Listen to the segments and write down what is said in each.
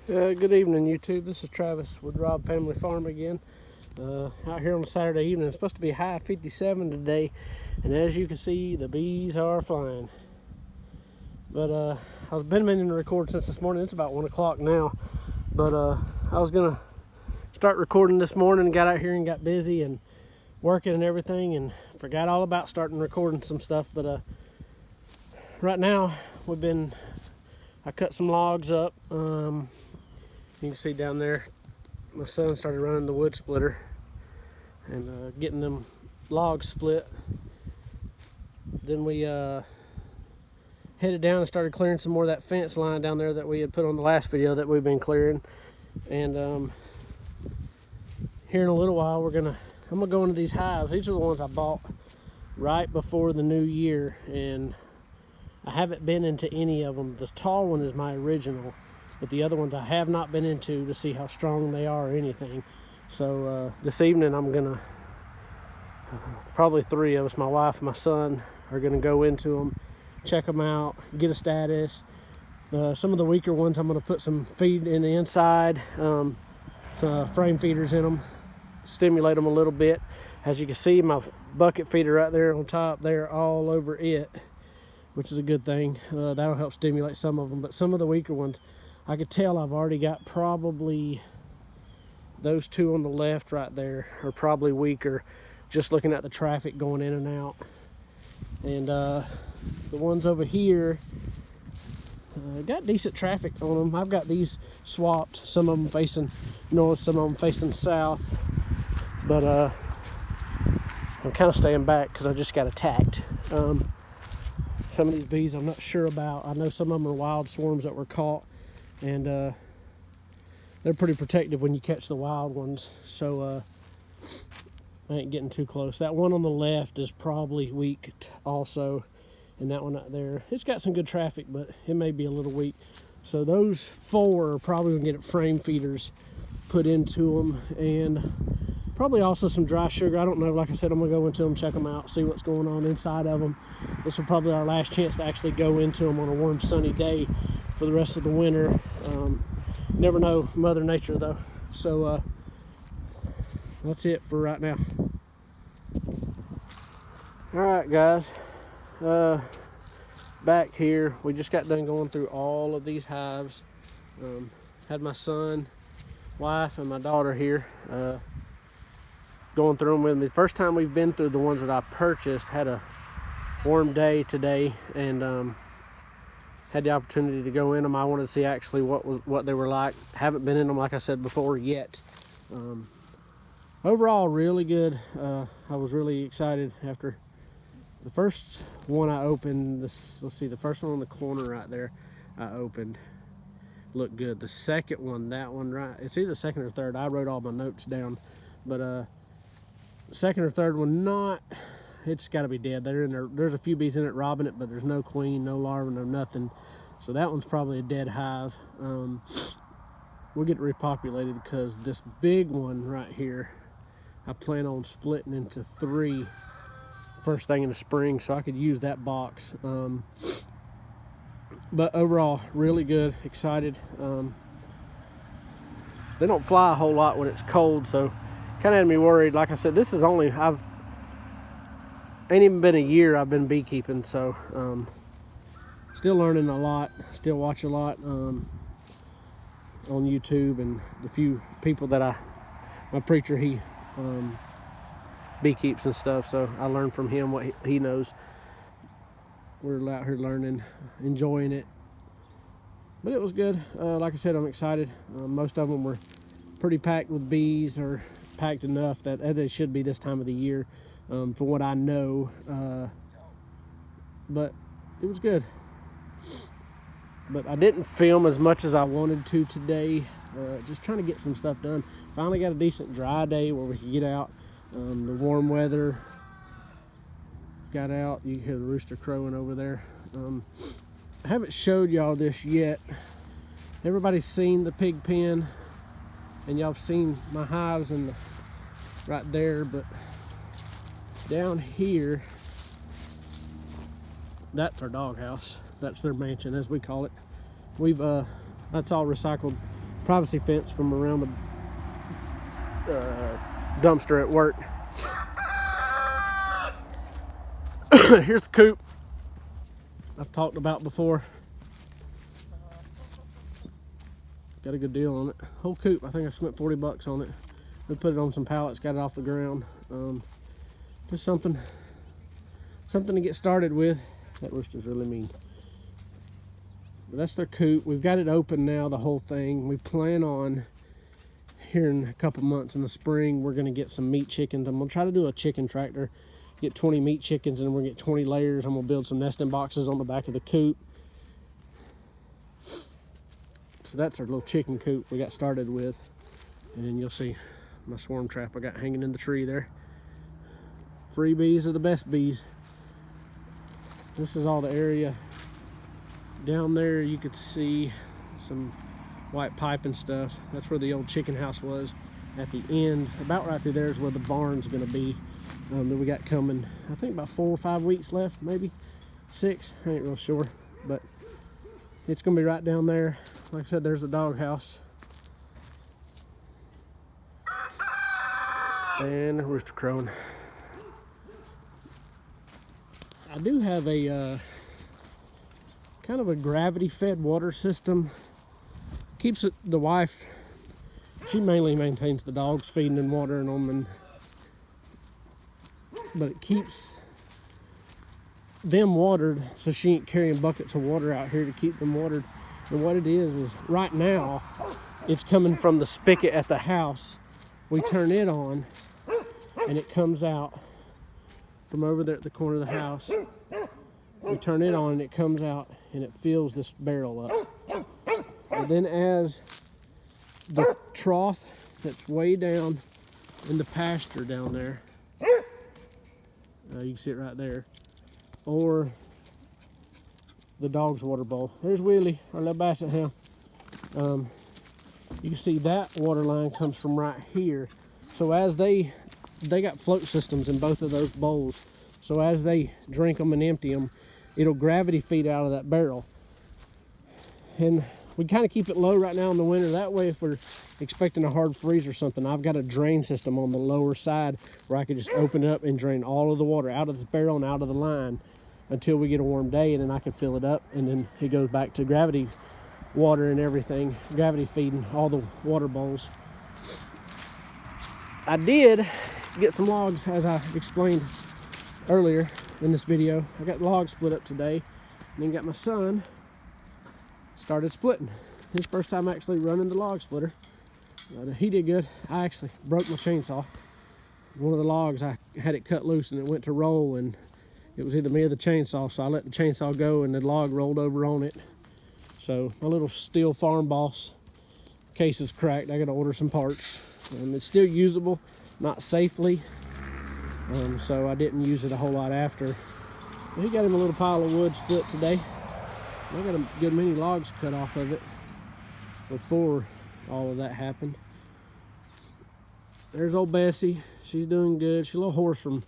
Good evening, YouTube. This is Travis with Rob Family Farm again. Out here on a Saturday evening. It's supposed to be high 57 today, and as you can see, the bees are flying. But I've been meaning to record since this morning. It's about 1 o'clock now, but I was gonna start recording this morning and got out here and got busy and working and everything, and forgot all about starting recording some stuff. But right now I cut some logs up. You can see down there, my son started running the wood splitter and getting them logs split. Then we headed down and started clearing some more of that fence line down there that we had put on the last video that we've been clearing. And here in a little while, I'm gonna go into these hives. These are the ones I bought right before the new year, and I haven't been into any of them. The tall one is my original, but the other ones I have not been into to see how strong they are or anything. So this evening I'm gonna, probably three of us, my wife and my son, are gonna go into them, check them out, get a status. Some of the weaker ones I'm gonna put some feed in the inside, some frame feeders in them, stimulate them a little bit. As you can see, my bucket feeder right there on top, they're all over it, which is a good thing. That'll help stimulate some of them, but some of the weaker ones, I could tell I've already got probably those two on the left right there are probably weaker, just looking at the traffic going in and out. And the ones over here got decent traffic on them. I've got these swapped, some of them facing north, some of them facing south, but I'm kind of staying back because I just got attacked. Some of these bees I'm not sure about. I know some of them are wild swarms that were caught, and they're pretty protective when you catch the wild ones, so I ain't getting too close. That one on the left is probably weak also, and that one out there, it's got some good traffic, but it may be a little weak. So those four are probably gonna get frame feeders put into them, and probably also some dry sugar. I don't know. Like I said, I'm gonna go into them, check them out, see what's going on inside of them. This will probably be our last chance to actually go into them on a warm, sunny day for the rest of the winter. Never know, Mother Nature though. So that's it for right now. All right, guys. Back here, we just got done going through all of these hives. Had my son, wife, and my daughter here. Going through them with me. The first time we've been through the ones that I purchased. Had a warm day today, and had the opportunity to go in them. I wanted to see actually what they were like. Haven't been in them, like I said before, yet. Overall, really good. I was really excited after the first one I opened. Let's see, the first one on the corner right there I opened looked good. The second one, that one right, it's either second or third. I wrote all my notes down, but second or third one, it's got to be dead. They're in there. There's a few bees in it robbing it, but there's no queen, no larva, no nothing. So that one's probably a dead hive. We'll get repopulated because this big one right here, I plan on splitting into 3 first thing in the spring, so I could use that box. But overall, really good. Excited. They don't fly a whole lot when it's cold, so kind of had me worried. Like I said, this is only, ain't even been a year I've been beekeeping, so still learning a lot, still watch a lot on YouTube, and the few people that my preacher, he beekeeps and stuff, so I learned from him what he knows. We're out here learning, enjoying it, but it was good. Like I said, I'm excited. Most of them were pretty packed with bees, or packed enough that they should be this time of the year, from what I know, but it was good. But I didn't film as much as I wanted to today, just trying to get some stuff done. Finally got a decent dry day where we could get out. The warm weather got out. You can hear the rooster crowing over there. I haven't showed y'all this yet. Everybody's seen the pig pen, and y'all have seen my hives right there, but down here, that's our doghouse. That's their mansion, as we call it. We've that's all recycled privacy fence from around the dumpster at work. Here's the coop I've talked about before. Got a good deal on it. Whole coop, I think I spent 40 bucks on it. We put it on some pallets, got it off the ground. Just something to get started with. That rooster's really mean. But that's their coop. We've got it open now, the whole thing. We plan on, here in a couple months in the spring, we're gonna get some meat chickens. I'm gonna try to do a chicken tractor, get 20 meat chickens, and we're gonna get 20 layers. I'm gonna build some nesting boxes on the back of the coop. So that's our little chicken coop we got started with. And then you'll see my swarm trap I got hanging in the tree there. Free bees are the best bees. This is all the area. Down there you could see some white pipe and stuff. That's where the old chicken house was. At the end, about right through there is where the barn's gonna be. That we got coming, I think about 4 or 5 weeks left, maybe 6, I ain't real sure. But it's gonna be right down there. Like I said, there's the dog house. And a rooster crowing. I do have a kind of a gravity fed water system. Keeps it, the wife, she mainly maintains the dogs, feeding and watering them, but it keeps them watered, so she ain't carrying buckets of water out here to keep them watered. And what it is right now, it's coming from the spigot at the house. We turn it on, and it comes out from over there at the corner of the house. We turn it on, and it comes out, and it fills this barrel up. And then as the trough that's way down in the pasture down there, you can see it right there, or the dog's water bowl. There's Willie, our little basset hound. You can see that water line comes from right here. So as they got float systems in both of those bowls, so as they drink them and empty them, it'll gravity feed out of that barrel. And we kind of keep it low right now in the winter. That way, if we're expecting a hard freeze or something, I've got a drain system on the lower side where I can just open it up and drain all of the water out of this barrel and out of the line until we get a warm day, and then I can fill it up, and then it goes back to gravity water and everything, gravity feeding all the water bowls. I did get some logs, as I explained earlier in this video. I got logs split up today, and then got my son started splitting. His first time actually running the log splitter. He did good. I actually broke my chainsaw. One of the logs, I had it cut loose and it went to roll, and it was either me or the chainsaw, so I let the chainsaw go and the log rolled over on it. So my little steel farm boss case is cracked. I gotta order some parts. It's still usable, not safely, so I didn't use it a whole lot after. He got him a little pile of wood split today. I got a good many logs cut off of it before all of that happened. There's old Bessie. She's doing good. She's a little hoarse from,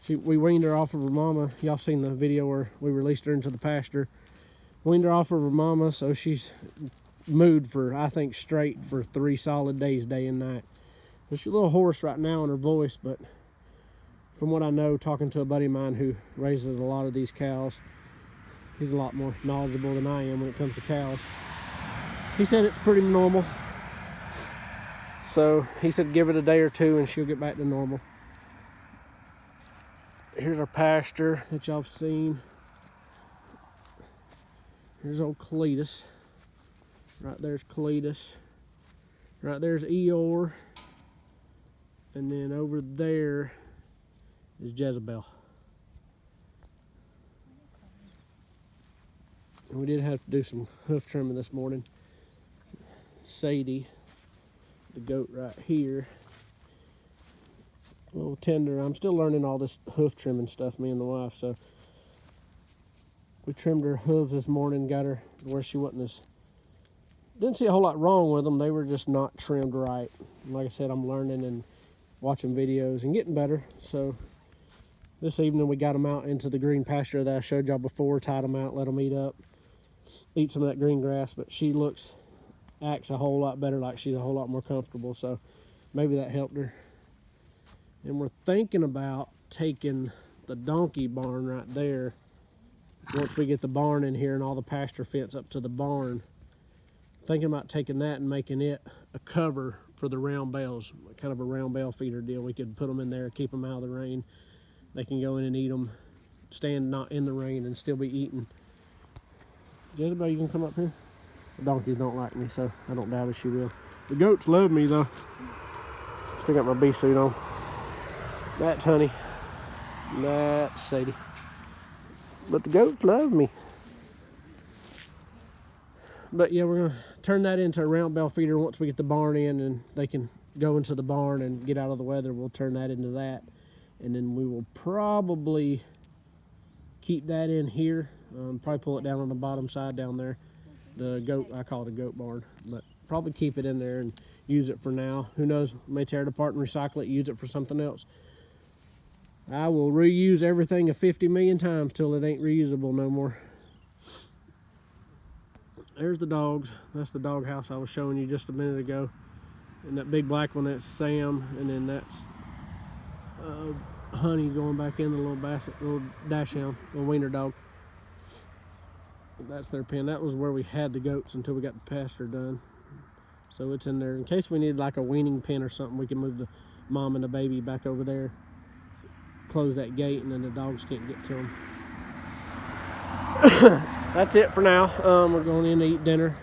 we weaned her off of her mama. Y'all seen the video where we released her into the pasture. Weaned her off of her mama, so she's mooed for, I think, straight for 3 solid days, day and night. So she's a little hoarse right now in her voice, but from what I know, talking to a buddy of mine who raises a lot of these cows, he's a lot more knowledgeable than I am when it comes to cows. He said it's pretty normal. So he said give it a day or two and she'll get back to normal. Here's our pasture that y'all have seen. Here's old Cletus. Right there's Cletus. Right there's Eeyore. And then over there is Jezebel. And we did have to do some hoof trimming this morning. Sadie, the goat right here, a little tender. I'm still learning all this hoof trimming stuff, me and the wife. So we trimmed her hooves this morning, got her where she wasn't as, didn't see a whole lot wrong with them. They were just not trimmed right. And like I said, I'm learning and watching videos and getting better. So this evening we got them out into the green pasture that I showed y'all before, tied them out, let them eat some of that green grass. But she looks acts a whole lot better, like she's a whole lot more comfortable. So maybe that helped her. And we're thinking about taking the donkey barn right there. Once we get the barn in here and all the pasture fence up to the barn, thinking about taking that and making it a cover for the round bales, kind of a round bale feeder deal. We could put them in there, keep them out of the rain. They can go in and eat them, stand not in the rain and still be eating. Jezebel, you can come up here? The donkeys don't like me, so I don't doubt if she will. The goats love me, though. Still got my bee suit on. That's Honey. That's Sadie. But the goats love me. But yeah, we're gonna turn that into a round bale feeder once we get the barn in and they can go into the barn and get out of the weather. We'll turn that into that. And then we will probably keep that in here. Probably pull it down on the bottom side down there. The goat, I call it a goat barn, but probably keep it in there and use it for now. Who knows, may tear it apart and recycle it, use it for something else. I will reuse everything 50 million times till it ain't reusable no more. There's the dogs. That's the dog house I was showing you just a minute ago. And that big black one, that's Sam, and then that's Honey going back in, the little dachshund, little wiener dog. That's their pen. That was where we had the goats until we got the pasture done. So it's in there. In case we need like a weaning pen or something, we can move the mom and the baby back over there, close that gate, and then the dogs can't get to them. That's it for now. We're going in to eat dinner,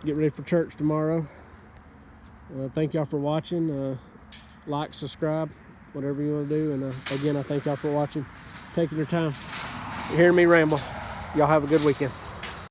get ready for church tomorrow. Thank y'all for watching. Like, subscribe, whatever you want to do. And again, I thank y'all for watching, taking your time. You're hearing me ramble. Y'all have a good weekend.